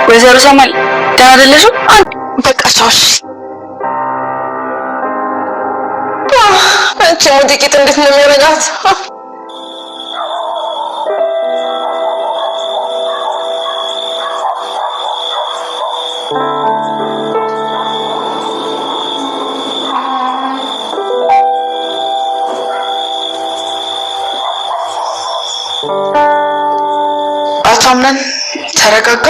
ወይዘሮ ሰማል ደህና አይደለሽም? በቃ ቻውሽ። አንቺ ሙዚቂት እንዴት ነው የሚያረጋት? አቶ አምነን ተረጋጋ።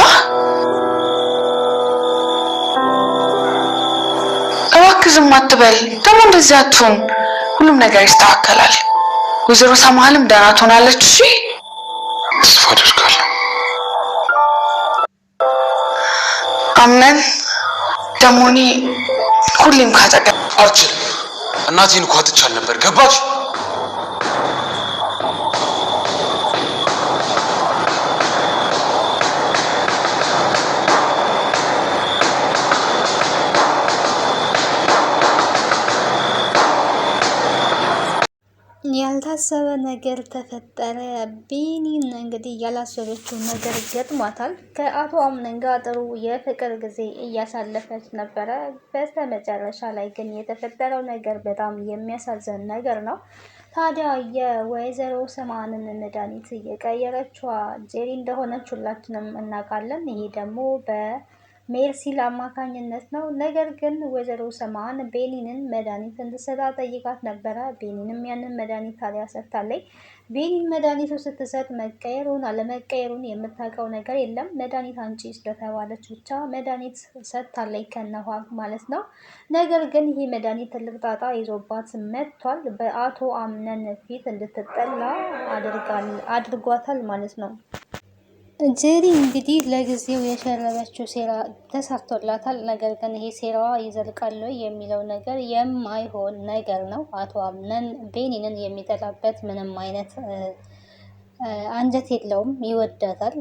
እባክህ ዝም አትበል። ደግሞ እንደዚህ አትሁን። ሁሉም ነገር ይስተካከላል። ወይዘሮ ሰማልም ደህና ትሆናለች። እሺ ተስፋ አደርጋለሁ። አምነን ደግሞ እኔ ሁሌም ካጠገብ አልችልም። እናቴን እኮ አጥቻል ነበር። ገባች? ያልታሰበ ነገር ተፈጠረ። ቢኒን እንግዲህ ያላሰበችው ነገር ገጥሟታል። ከአቶ አምነን ጋር ጥሩ የፍቅር ጊዜ እያሳለፈች ነበረ። በስተመጨረሻ ላይ ግን የተፈጠረው ነገር በጣም የሚያሳዝን ነገር ነው። ታዲያ የወይዘሮ ሰማንን መድኃኒት የቀየረችዋ ጄሪ እንደሆነች ሁላችንም እናውቃለን። ይሄ ደግሞ በሜርሲል አማካኝነት ነው። ነገር ግን ወይዘሮ ሰማን ቤኒንን መድኃኒት እንድትሰጣ ጠይቃት ነበረ። ቤኒንም ያንን መድኃኒት ታዲያ ሰጥታለች። ቤኒን መድኃኒቱ ስትሰጥ መቀየሩን አለመቀየሩን የምታውቀው ነገር የለም። መድኃኒት አንቺ ስለተባለች ብቻ መድኃኒት ሰጥታለች ከነኋ ማለት ነው። ነገር ግን ይህ መድኃኒት ትልቅ ጣጣ ይዞባት መጥቷል። በአቶ አምነን ፊት እንድትጠላ አድርጓታል ማለት ነው። ጄሪ እንግዲህ ለጊዜው የሸረበችው ሴራ ተሳክቶላታል። ነገር ግን ይሄ ሴራዋ ይዘልቃል የሚለው ነገር የማይሆን ነገር ነው። አቶ አምነን ቤኒንን የሚጠላበት ምንም አይነት አንጀት የለውም፣ ይወዳታል።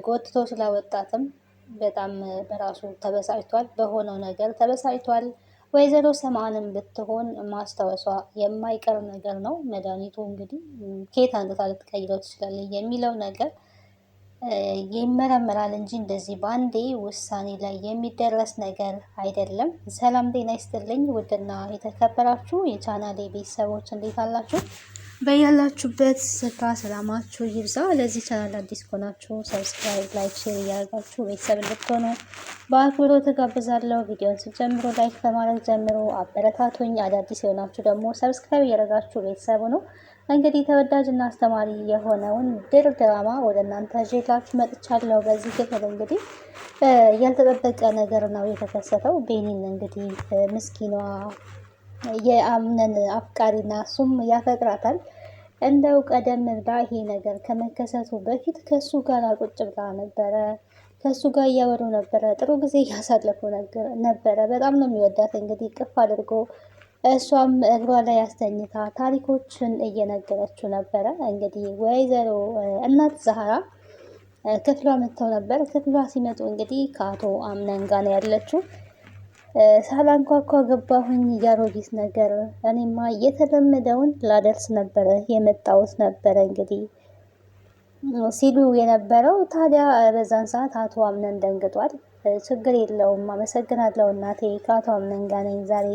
ጎትቶ ስላወጣትም በጣም በራሱ ተበሳጭቷል። በሆነው ነገር ተበሳጭቷል። ወይዘሮ ሰማንም ብትሆን ማስታወሷ የማይቀር ነገር ነው። መድኃኒቱ እንግዲህ ከየት አንገታ ልትቀይረው ትችላለች የሚለው ነገር ይመረመራል እንጂ እንደዚህ በአንዴ ውሳኔ ላይ የሚደረስ ነገር አይደለም። ሰላም ጤና ይስጥልኝ ውድና የተከበራችሁ የቻናሌ ቤተሰቦች እንዴት አላችሁ? በያላችሁበት ስፍራ ሰላማችሁ ይብዛ። ለዚህ ቻናል አዲስ ከሆናችሁ ሰብስክራይብ፣ ላይክ፣ ሼር እያደረጋችሁ ቤተሰብ እንድትሆኑ በአክብሮት ተጋብዛለሁ። ቪዲዮን ስትጀምሩ ላይክ በማድረግ ጀምሮ አበረታቱኝ። አዳዲስ የሆናችሁ ደግሞ ሰብስክራይብ እያደረጋችሁ ቤተሰቡ ነው። እንግዲህ ተወዳጅና አስተማሪ የሆነውን ድር ድራማ ወደ እናንተ ይዤላችሁ መጥቻለሁ። በዚህ ክፍል እንግዲህ ያልተጠበቀ ነገር ነው የተከሰተው። ቤኒን እንግዲህ ምስኪኗ የአምነን አፍቃሪና እሱም ያፈቅራታል። እንደው ቀደም ብላ ይሄ ነገር ከመከሰቱ በፊት ከሱ ጋር ቁጭ ብላ ነበረ። ከሱ ጋር እያወሩ ነበረ። ጥሩ ጊዜ እያሳለፉ ነበረ። በጣም ነው የሚወዳት እንግዲህ ቅፍ አድርጎ እሷም እግሯ ላይ አስተኝታ ታሪኮችን እየነገረችው ነበረ። እንግዲህ ወይዘሮ እናት ዛህራ ክፍሏ መጥተው ነበር። ክፍሏ ሲመጡ እንግዲህ ከአቶ አምነን ጋር ነው ያለችው። ሳላንኳኳ ገባሁኝ ያሮጊት ነገር፣ እኔማ የተለመደውን ላደርስ ነበረ የመጣሁት ነበረ እንግዲህ ሲሉ የነበረው። ታዲያ በዛን ሰዓት አቶ አምነን ደንግጧል። ችግር የለውም አመሰግናለሁ እናቴ፣ ከአቶ አምነን ጋር ነኝ ዛሬ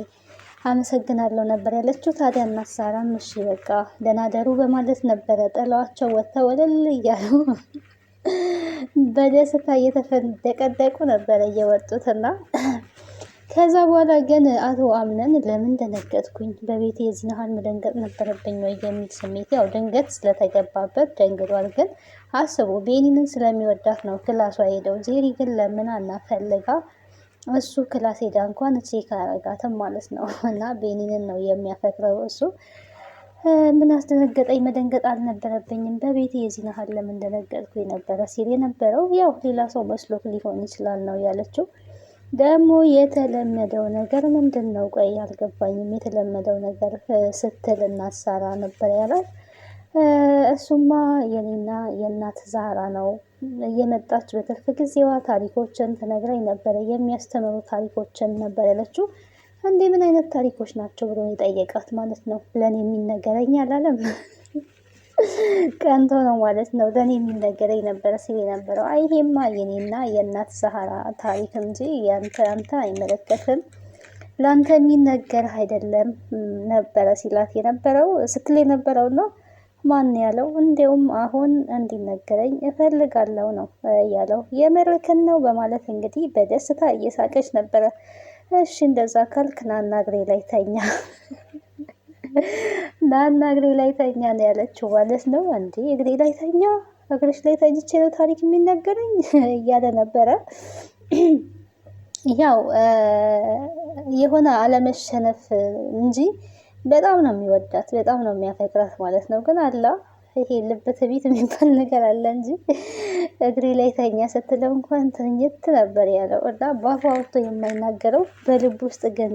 አመሰግናለሁ ነበር ያለችው። ታዲያ እናት ሳራም እሺ በቃ ደህና ደሩ በማለት ነበረ ጥለዋቸው ወጥተው ወለል እያሉ በደስታ እየተፈንደቀደቁ ነበረ እየወጡትና ከዛ በኋላ ግን አቶ አምነን ለምን ደነገጥኩኝ፣ በቤቴ የዚህ ያህል መደንገጥ ነበረብኝ ወይ የሚል ስሜት፣ ያው ድንገት ስለተገባበት ደንግጧል። ግን አስቡ ቤኒንን ስለሚወዳት ነው ክላሷ ሄደው። ጄሪ ግን ለምን አናፈልጋ እሱ ክላስ ሄዳ እንኳን ቼክ አያረጋትም ማለት ነው። እና ቤኒንን ነው የሚያፈቅረው እሱ። ምን አስደነገጠኝ፣ መደንገጥ አልነበረብኝም፣ በቤቴ የዚህ ያህል ለምን ደነገጥኩ የነበረ ሲል የነበረው ያው ሌላ ሰው መስሎክ ሊሆን ይችላል ነው ያለችው። ደግሞ የተለመደው ነገር ምንድን ነው? ቆይ አልገባኝም። የተለመደው ነገር ስትል እናት ሳራ ነበር ያላት። እሱማ የኔና የእናት ዛራ ነው እየመጣች በትርፍ ጊዜዋ ታሪኮችን ትነግረኝ ነበረ፣ የሚያስተምሩ ታሪኮችን ነበር ያለችው። እንዴ ምን አይነት ታሪኮች ናቸው ብሎ የጠየቃት ማለት ነው። ለእኔ የሚነገረኝ አላለም። ቀንቶ ነው ማለት ነው ለኔ የሚነገረኝ ነበረ ሲል ነበረው። አይ ይሄማ የኔና የእናት ዛህራ ታሪክ እንጂ አንተ አይመለከትም፣ ላንተ የሚነገር አይደለም ነበረ ሲላት የነበረው ስትል የነበረው ነው። ማን ያለው? እንዲያውም አሁን እንዲነገረኝ እፈልጋለሁ ነው ያለው። የምርክን ነው በማለት እንግዲህ በደስታ እየሳቀች ነበረ። እሺ እንደዛ ካልክ ናና እግሬ ላይ ተኛ ናና እግሬ ላይ ተኛ ነው ያለችው ማለት ነው። እንዴ እግሬ ላይ ተኛ? እግርሽ ላይ ተኝቼ ነው ታሪክ የሚነገረኝ እያለ ነበረ። ያው የሆነ አለመሸነፍ እንጂ በጣም ነው የሚወዳት፣ በጣም ነው የሚያፈቅራት ማለት ነው። ግን አላ ይሄ ልብ ትቢት የሚባል ነገር አለ እንጂ እግሬ ላይ ተኛ ስትለው እንኳን ተኝት ነበር ያለው እና በአፉ አውጥቶ የማይናገረው በልብ ውስጥ ግን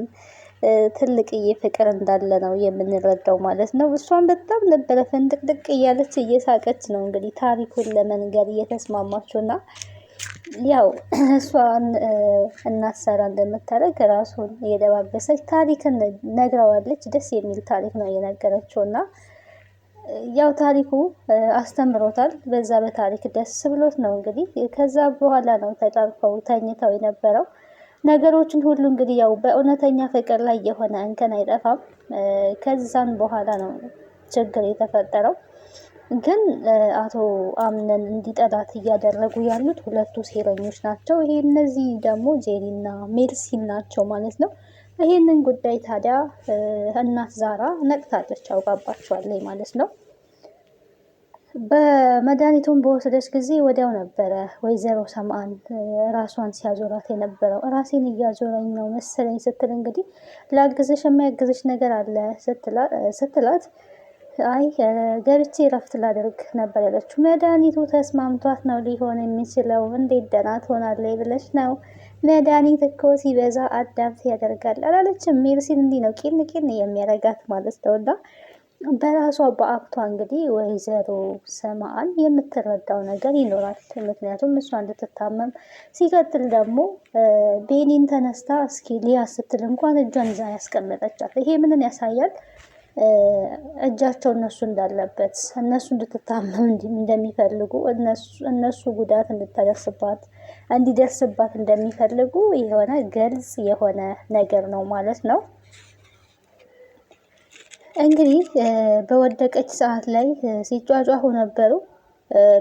ትልቅዬ ፍቅር እንዳለ ነው የምንረዳው ማለት ነው። እሷን በጣም ነበረ ፍንድቅድቅ እያለች እየሳቀች ነው እንግዲህ ታሪኩን ለመንገር እየተስማማችውና ያው እሷን እናት ሳራ እንደምታደርግ ራሱን እየደባበሰች ታሪክን ነግረዋለች። ደስ የሚል ታሪክ ነው የነገረችውና ያው ታሪኩ አስተምሮታል። በዛ በታሪክ ደስ ብሎት ነው እንግዲህ ከዛ በኋላ ነው ተቃቅፈው ተኝተው የነበረው። ነገሮችን ሁሉ እንግዲህ ያው በእውነተኛ ፍቅር ላይ የሆነ እንከን አይጠፋም። ከዛን በኋላ ነው ችግር የተፈጠረው። ግን አቶ አምነን እንዲጠላት እያደረጉ ያሉት ሁለቱ ሴረኞች ናቸው። ይሄ እነዚህ ደግሞ ጄሪና ሜርሲን ናቸው ማለት ነው። ይሄንን ጉዳይ ታዲያ እናት ዛራ ነቅታለች፣ አውቃባቸዋለች ማለት ነው። በመድኃኒቱን በወሰደች ጊዜ ወዲያው ነበረ ወይዘሮ ሰምአን ራሷን ሲያዞራት የነበረው። ራሴን እያዞረኝ ነው መሰለኝ ስትል እንግዲህ ላግዝሽ፣ የሚያግዝሽ ነገር አለ ስትላት አይ ገብቼ ረፍት ላደርግ ነበር ያለችው። መድኃኒቱ ተስማምቷት ነው ሊሆን የሚችለው። እንዴት ደህና ትሆናለች ብለሽ ነው? መድኃኒት እኮ ሲበዛ አዳምት ያደርጋል አላለችም? ሜርሲን እንዲህ ነው ቂን ቂን የሚያረጋት ማለት ነው። እና በራሷ በአክቷ እንግዲህ ወይዘሮ ሰምአን የምትረዳው ነገር ይኖራል። ምክንያቱም እሷ እንድትታመም ሲቀጥል ደግሞ ቤኒን ተነስታ እስኪ ሊያ ስትል እንኳን እጇን ይዛ ያስቀመጠቻት። ይሄ ምንን ያሳያል? እጃቸው እነሱ እንዳለበት፣ እነሱ እንድትታመም እንደሚፈልጉ፣ እነሱ ጉዳት እንዲደርስባት እንደሚፈልጉ የሆነ ግልጽ የሆነ ነገር ነው ማለት ነው። እንግዲህ በወደቀች ሰዓት ላይ ሲጫጫሁ ነበሩ።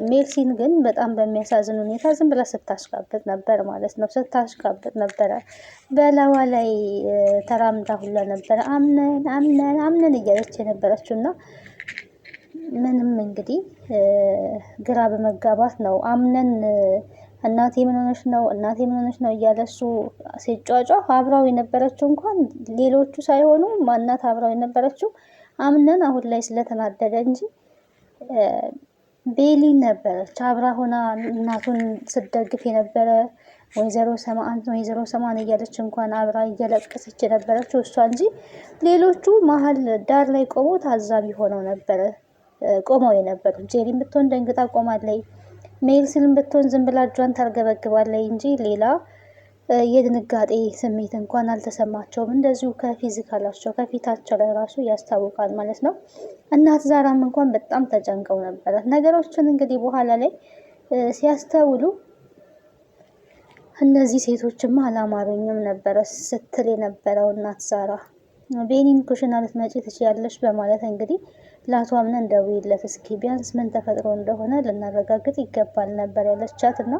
ሜርሲን ግን በጣም በሚያሳዝን ሁኔታ ዝም ብላ ስታሽቃብጥ ነበር ማለት ነው። ስታሽቃብጥ ነበረ፣ በላዋ ላይ ተራምዳ ሁላ ነበረ አምነን እያለች የነበረችው እና ምንም እንግዲህ ግራ በመጋባት ነው አምነን እናቴ ምን ሆነሽ ነው እያለ እሱ ሲጫጫሁ አብራው የነበረችው እንኳን ሌሎቹ ሳይሆኑ ማናት አብራው የነበረችው አምነን አሁን ላይ ስለተናደደ እንጂ ቤሊ ነበረች አብራ ሆና እናቱን ስትደግፍ የነበረ። ወይዘሮ ሰምአን እያለች እንኳን አብራ እየለቀሰች የነበረችው እሷ እንጂ ሌሎቹ መሀል ዳር ላይ ቆመው ታዛቢ ሆነው ነበረ ቆመው የነበሩ። ጄሪን ብትሆን ደንግጣ ቆማለይ፣ ሜርሲን ብትሆን ዝም ብላ እጇን ታርገበግባለይ እንጂ ሌላ የድንጋጤ ስሜት እንኳን አልተሰማቸውም። እንደዚሁ ከፊዚካላቸው ከፊታቸው ላይ ራሱ ያስታውቃል ማለት ነው። እናት ዛራም እንኳን በጣም ተጨንቀው ነበረ። ነገሮችን እንግዲህ በኋላ ላይ ሲያስተውሉ እነዚህ ሴቶችማ አላማሩኝም ነበረ ስትል የነበረው እናት ዛራ ቤኒን ኩሽና ልትመጪ ትችያለሽ በማለት እንግዲህ ለአቶ አምነን ደውይለት እስኪ ቢያንስ ምን ተፈጥሮ እንደሆነ ልናረጋግጥ ይገባል ነበር ያለቻት እና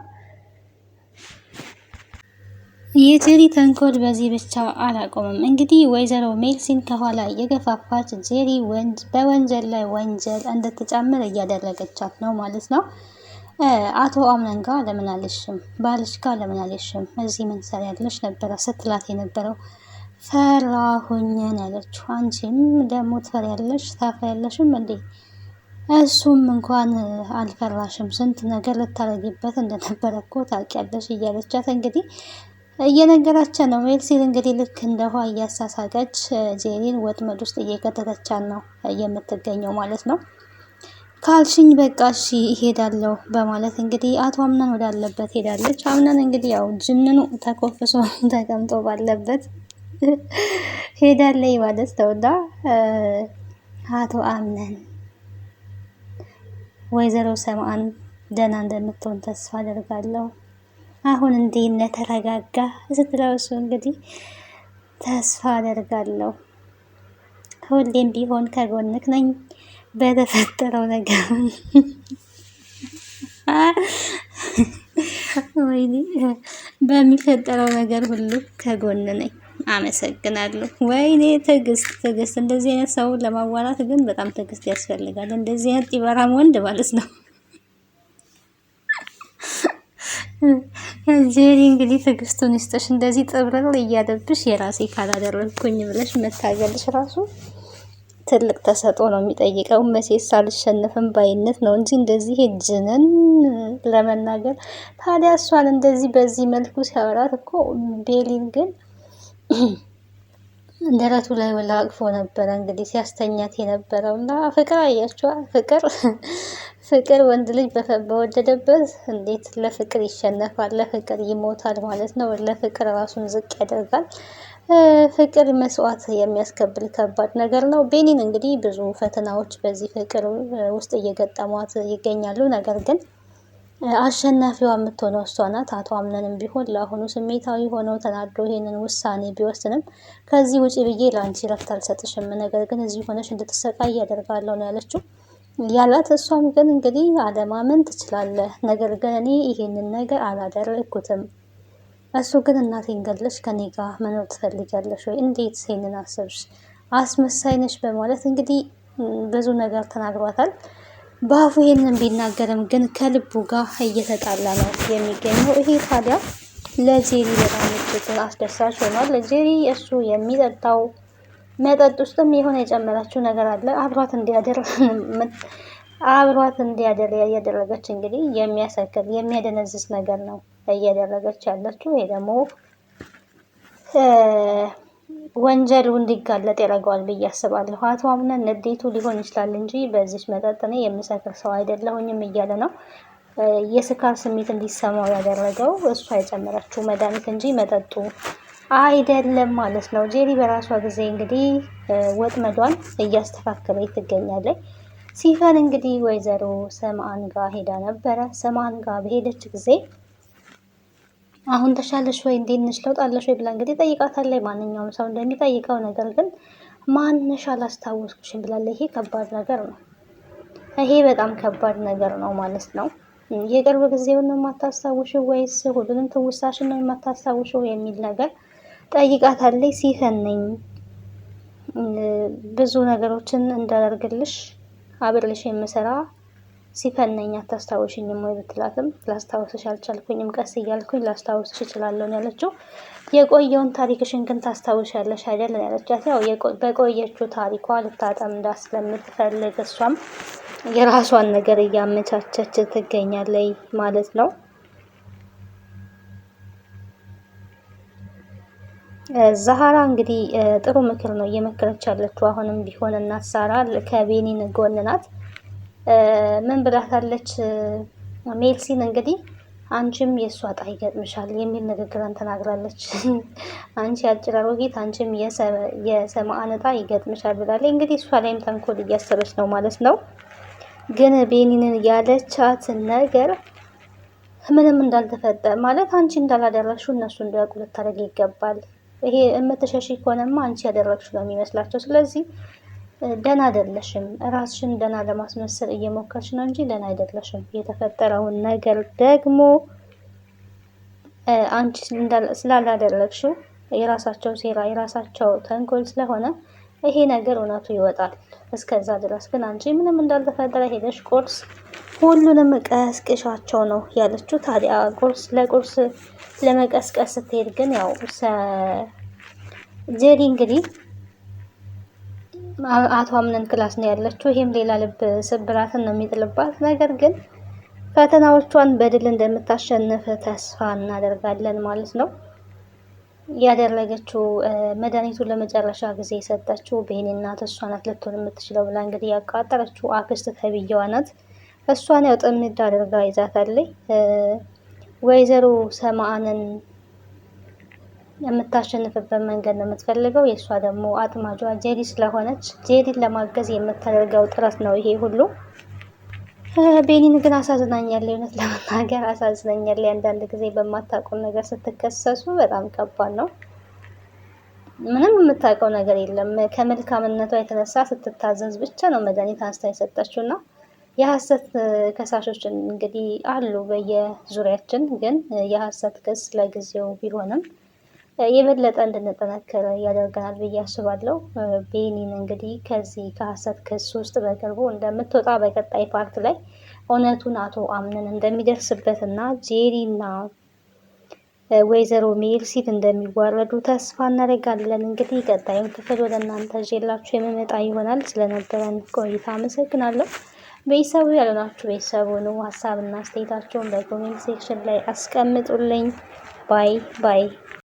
የጄሪ ተንኮል በዚህ ብቻ አላቆምም። እንግዲህ ወይዘሮ ሜርሲን ከኋላ የገፋፋች ጄሪ በወንጀል ላይ ወንጀል እንድትጨምር እያደረገቻት ነው ማለት ነው። አቶ አምነን ጋር ለምን አልሽም? ባልሽ ጋር ለምን አልሽም? እዚህ ምን ትሰሪያለሽ ነበረ ስትላት የነበረው። ፈራሁኝን ያለችው። አንቺም ደግሞ ትፈሪያለሽ ታፍሪያለሽም እንዴ? እሱም እንኳን አልፈራሽም፣ ስንት ነገር ልታረጊበት እንደነበረ እኮ ታውቂያለሽ እያለቻት እንግዲህ እየነገራቸው ነው። ሜርሲን እንግዲህ ልክ እንደ ውሃ እያሳሳቀች ጄሪን ወጥመድ ውስጥ እየከተተቻት ነው የምትገኘው ማለት ነው። ካልሽኝ በቃ እሺ እሄዳለሁ በማለት እንግዲህ አቶ አምነን ወዳለበት ሄዳለች። አምነን እንግዲህ ያው ጅንኑ ተኮፍሶ ተቀምጦ ባለበት ሄዳለች ማለት ነውና አቶ አምነን ወይዘሮ ሰማን ደህና እንደምትሆን ተስፋ አደርጋለሁ። አሁን እንዴት ተረጋጋ ስትለው እሱ እንግዲህ ተስፋ አደርጋለሁ ሁሌም ቢሆን ከጎንክ ነኝ በተፈጠረው ነገር ወይኔ በሚፈጠረው ነገር ሁሉ ከጎን ነኝ። አመሰግናለሁ። ወይኔ ትዕግስት እንደዚህ አይነት ሰውን ለማዋራት ግን በጣም ትዕግስት ያስፈልጋል። እንደዚህ አይነት ይበራም ወንድ ማለት ነው። ጄሪ እንግዲህ ትዕግስቱን ይስጥሽ። እንደዚህ ጥብርር እያለብሽ የራሴ ካላደረግኩኝ ብለሽ መታገልሽ ራሱ ትልቅ ተሰጥኦ ነው የሚጠይቀው። መቼስ አልሸነፍም ባይነት ነው እንጂ እንደዚህ ጅንን ለመናገር ታዲያ እሷን እንደዚህ በዚህ መልኩ ሲያወራት እኮ ቤሊን ግን ደረቱ ላይ ወላ አቅፎ ነበረ እንግዲህ ሲያስተኛት የነበረው እና ፍቅር አያችዋ። ፍቅር ወንድ ልጅ በወደደበት እንዴት ለፍቅር ይሸነፋል፣ ለፍቅር ይሞታል ማለት ነው። ለፍቅር ራሱን ዝቅ ያደርጋል። ፍቅር መስዋዕት የሚያስከብል ከባድ ነገር ነው። ቤኒን እንግዲህ ብዙ ፈተናዎች በዚህ ፍቅር ውስጥ እየገጠሟት ይገኛሉ። ነገር ግን አሸናፊዋ የምትሆነው እሷ ናት። አቶ አምነንም ቢሆን ለአሁኑ ስሜታዊ ሆነው ተናዶ ይሄንን ውሳኔ ቢወስንም ከዚህ ውጪ ብዬ ለአንቺ ረፍት አልሰጥሽም፣ ነገር ግን እዚህ ሆነሽ እንድትሰቃይ ያደርጋለሁ ነው ያለችው ያላት። እሷም ግን እንግዲህ አለማመን ትችላለህ፣ ነገር ግን እኔ ይሄንን ነገር አላደረግኩትም። እሱ ግን እናቴን ገለሽ ከኔ ጋር መኖር ትፈልጊያለሽ ወይ? እንዴት ይሄንን አሰብሽ? አስመሳይ ነሽ በማለት እንግዲህ ብዙ ነገር ተናግሯታል። በአፉ ይሄንን ቢናገርም ግን ከልቡ ጋር እየተጣላ ነው የሚገኘው። ይሄ ታዲያ ለጄሪ በጣም እጅጉን አስደሳች ሆኗል። ለጄሪ እሱ የሚጠጣው መጠጥ ውስጥም የሆነ የጨመራችው ነገር አለ። አብሯት እንዲያደር እያደረገች እንግዲህ የሚያሰክር የሚያደነዝዝ ነገር ነው እያደረገች ያለችው። ይሄ ደግሞ ወንጀሉ እንዲጋለጥ ያደርገዋል ብዬ አስባለሁ። አቶ አምነን ንዴቱ ሊሆን ይችላል እንጂ በዚህ መጠጥ እኔ የምሰክር ሰው አይደለሁኝም እያለ ነው። የስካር ስሜት እንዲሰማው ያደረገው እሷ የጨመረችው መድኃኒት እንጂ መጠጡ አይደለም ማለት ነው። ጄሪ በራሷ ጊዜ እንግዲህ ወጥመዷን እያስተካከለች ትገኛለች። ሲፈን እንግዲህ ወይዘሮ ሰማን ጋር ሄዳ ነበረ። ሰማን ጋር በሄደች ጊዜ አሁን ተሻለሽ ወይ እንዴት ነሽ ለውጥ አለሽ ወይ ብላ እንግዲህ ጠይቃታለች። ማንኛውም ሰው እንደሚጠይቀው ነገር ግን ማንሽ አላስታወስኩሽም ብላለች። ይሄ ከባድ ነገር ነው። ይሄ በጣም ከባድ ነገር ነው ማለት ነው። የቅርብ ጊዜውን ነው የማታስታውሽው ወይስ ሁሉንም ትውስታሽን ነው የማታስታውሽው የሚል ነገር ጠይቃታለች። ሲፈን ነኝ ብዙ ነገሮችን እንዳደርግልሽ አብርልሽ የምሰራ ሲፈን ነኝ አታስታውሽኝም ወይ ብትላትም ላስታውስሽ አልቻልኩኝም፣ ቀስ እያልኩኝ ላስታውስሽ እችላለሁ ያለችው። የቆየውን ታሪክሽን ግን ታስታውሻለሽ አይደል ያለቻት። ያው በቆየችው ታሪኳ ልታጠምዳ ስለምትፈልግ እሷም የራሷን ነገር እያመቻቸች ትገኛለች ማለት ነው። ዛሃራ እንግዲህ ጥሩ ምክር ነው እየመከረች ያለችው። አሁንም ቢሆን እናት ሳራ ከቤኒን ጎን ናት። ምን ብላታለች ሜልሲን እንግዲህ አንቺም የእሷ ዕጣ ይገጥምሻል የሚል ንግግርን ተናግራለች። አንቺ አጭር አሮጊት አንቺም የሰማዕን ዕጣ ይገጥምሻል ብላለች። እንግዲህ እሷ ላይም ተንኮል እያሰበች ነው ማለት ነው። ግን ቤኒንን ያለቻት ነገር ምንም እንዳልተፈጠረ ማለት አንቺ እንዳላደረግሽው እነሱ እንዲያውቁ ልታደርግ ይገባል። ይሄ የምትሸሺ ከሆነማ አንቺ ያደረግሽው ነው የሚመስላቸው። ስለዚህ ደህና አይደለሽም፣ ራስሽን ደህና ለማስመሰል እየሞከርሽ ነው እንጂ ደህና አይደለሽም። የተፈጠረውን ነገር ደግሞ አንቺ ስላላደረግሽው የራሳቸው ሴራ የራሳቸው ተንኮል ስለሆነ ይሄ ነገር እውነቱ ይወጣል። እስከዛ ድረስ ግን አንቺ ምንም እንዳልተፈጠረ ሄደሽ ቁርስ ሁሉንም ቀስቅሻቸው ነው ያለችው። ታዲያ ለቁርስ ለመቀስቀስ ስትሄድ ግን ያው ጄሪ እንግዲህ አቶ አምነን ክላስ ነው ያለችው። ይሄም ሌላ ልብ ስብራትን ነው የሚጥልባት። ነገር ግን ፈተናዎቿን በድል እንደምታሸንፍ ተስፋ እናደርጋለን ማለት ነው። ያደረገችው መድኃኒቱን ለመጨረሻ ጊዜ የሰጠችው ቤኒ እናት እሷ ናት ልትሆን የምትችለው ብላ እንግዲህ ያቃጠረችው አክስት ተብዬዋ ናት። እሷን ያው ጥምድ አድርጋ ይዛታለች። ወይዘሮ ሰማዕንን የምታሸንፍበት መንገድ ነው የምትፈልገው። የእሷ ደግሞ አጥማጇ ጄሪ ስለሆነች ጄሪን ለማገዝ የምታደርገው ጥረት ነው ይሄ ሁሉ። ቤኒን ግን አሳዝናኛለች። እውነት ለመናገር አሳዝናኛለች። አንዳንድ ጊዜ በማታውቀው ነገር ስትከሰሱ በጣም ከባድ ነው። ምንም የምታውቀው ነገር የለም። ከመልካምነቷ የተነሳ ስትታዘዝ ብቻ ነው መድኃኒት አንስታ የሰጠችው እና የሐሰት ከሳሾች እንግዲህ አሉ በየዙሪያችን። ግን የሐሰት ክስ ለጊዜው ቢሆንም የበለጠ እንድንጠነክር ያደርገናል ብዬ አስባለሁ። ቤኒን እንግዲህ ከዚህ ከሐሰት ክስ ውስጥ በቅርቡ እንደምትወጣ በቀጣይ ፓርት ላይ እውነቱን አቶ አምነን እንደሚደርስበት እና ጄሪና ወይዘሮ ሜርሲት እንደሚዋረዱ ተስፋ እናደርጋለን። እንግዲህ ቀጣዩን ክፍል ወደ እናንተ ይዤላችሁ የምመጣ ይሆናል። ስለነበረን ቆይታ አመሰግናለሁ። ቤተሰቡ ያልሆናችሁ ቤተሰቡ ነው። ሀሳብና አስተያየታችሁን በኮሜንት ሴክሽን ላይ አስቀምጡልኝ። ባይ ባይ።